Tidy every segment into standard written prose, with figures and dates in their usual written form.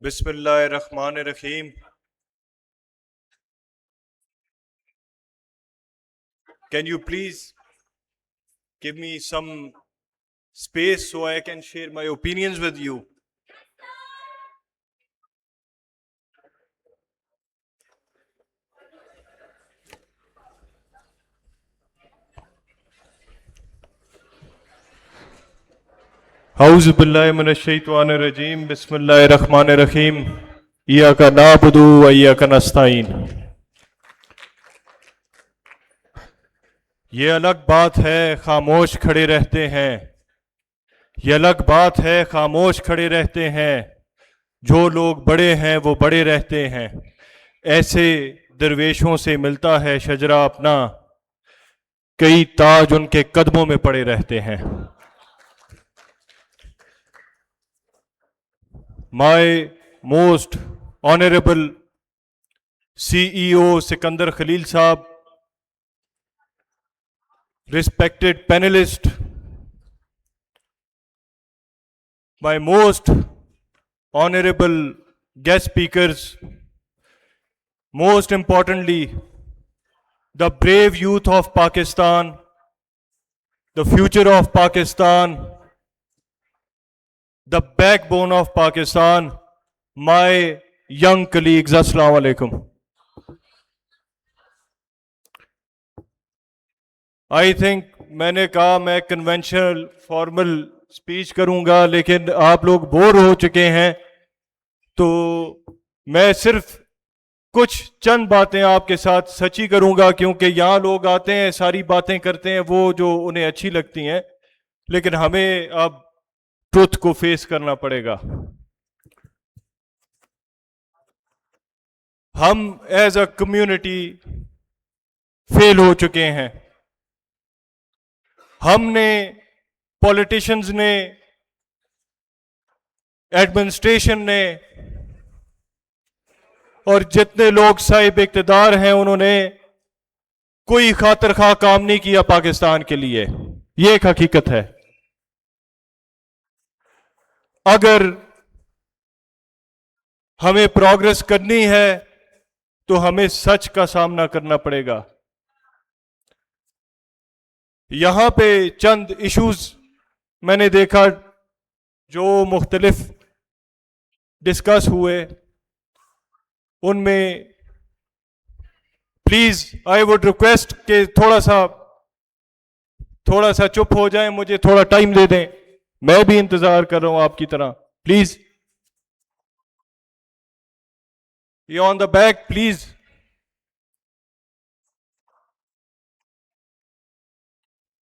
بسم اللہ الرحمن الرحیم. Can you please give me some space so I can share my opinions with you? اعوذ باللہ من الشیطان الرجیم. بسم اللہ الرحمن الرحیم. ایاک نعبد و ایاک نستعین. یہ الگ بات ہے خاموش کھڑے رہتے ہیں، یہ الگ بات ہے خاموش کھڑے رہتے ہیں، جو لوگ بڑے ہیں وہ بڑے رہتے ہیں، ایسے درویشوں سے ملتا ہے شجرہ اپنا، کئی تاج ان کے قدموں میں پڑے رہتے ہیں. My most honorable CEO Sikandar Khalil Saab, respected panelist, my most honorable guest speakers, most importantly, the brave youth of Pakistan, the future of Pakistan, the backbone of Pakistan, my young colleagues, Assalamu alaikum. I think میں نے کہا میں conventional formal speech کروں گا، لیکن آپ لوگ bore ہو چکے ہیں، تو میں صرف کچھ چند باتیں آپ کے ساتھ سچی کروں گا، کیونکہ یہاں لوگ آتے ہیں ساری باتیں کرتے ہیں وہ جو انہیں اچھی لگتی ہیں، لیکن ہمیں اب ٹروتھ کو فیس کرنا پڑے گا. ہم ایز اے کمیونٹی فیل ہو چکے ہیں. ہم نے، پولیٹیشنز نے، ایڈمنسٹریشن نے، اور جتنے لوگ صاحب اقتدار ہیں انہوں نے کوئی خاطر خواہ کام نہیں کیا پاکستان کے لیے. یہ ایک حقیقت ہے. اگر ہمیں پروگرس کرنی ہے تو ہمیں سچ کا سامنا کرنا پڑے گا. یہاں پہ چند ایشوز میں نے دیکھا جو مختلف ڈسکس ہوئے، ان میں پلیز آئی وڈ ریکویسٹ کہ تھوڑا سا چپ ہو جائیں، مجھے تھوڑا ٹائم دے دیں، میں بھی انتظار کر رہا ہوں آپ کی طرح. پلیز یہ on the back please.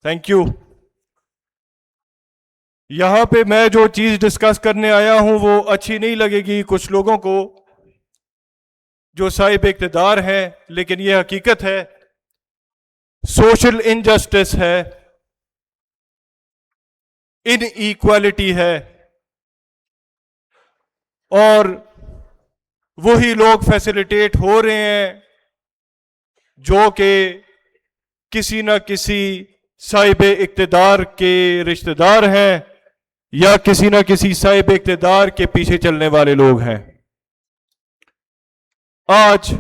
Thank you. یہاں پہ میں جو چیز ڈسکس کرنے آیا ہوں وہ اچھی نہیں لگے گی کچھ لوگوں کو جو صاحب اقتدار ہیں، لیکن یہ حقیقت ہے. سوشل انجسٹس ہے، ان ایکوالٹی ہے، اور وہی لوگ فیسیلیٹیٹ ہو رہے ہیں جو کہ کسی نہ کسی صاحب اقتدار کے رشتہ دار ہیں یا کسی نہ کسی صاحب اقتدار کے پیچھے چلنے والے لوگ ہیں. آج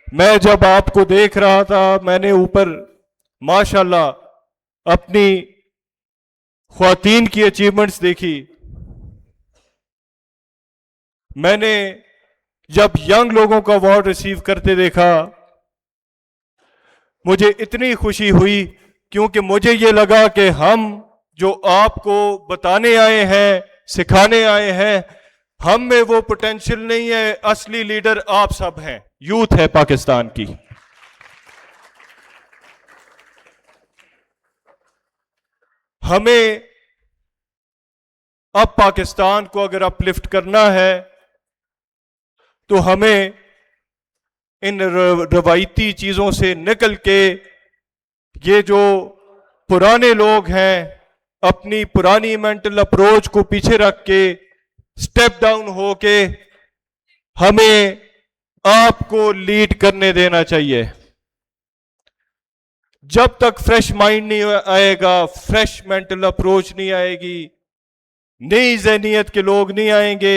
میں جب آپ کو دیکھ رہا تھا، میں نے اوپر ماشاءاللہ اپنی خواتین کی اچیومنٹس دیکھی. میں نے جب ینگ لوگوں کا ایوارڈ ریسیو کرتے دیکھا، مجھے اتنی خوشی ہوئی، کیونکہ مجھے یہ لگا کہ ہم جو آپ کو بتانے آئے ہیں، سکھانے آئے ہیں، ہم میں وہ پوٹینشل نہیں ہے. اصلی لیڈر آپ سب ہیں، یوتھ ہے پاکستان کی. ہمیں اب پاکستان کو اگر اپ لفٹ کرنا ہے تو ہمیں ان روایتی چیزوں سے نکل کے، یہ جو پرانے لوگ ہیں اپنی پرانی مینٹل اپروچ کو پیچھے رکھ کے سٹیپ ڈاؤن ہو کے ہمیں آپ کو لیڈ کرنے دینا چاہیے. جب تک فریش مائنڈ نہیں آئے گا، فریش مینٹل اپروچ نہیں آئے گی، نئی ذہنیت کے لوگ نہیں آئیں گے،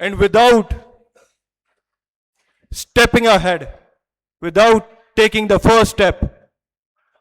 And without stepping ahead, without taking the first step,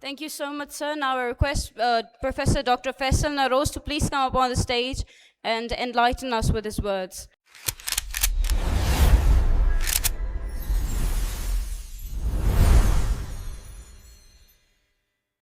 Thank you so much, sir. Now I request Professor Dr. Faisal Narose to please come up on the stage and enlighten us with his words.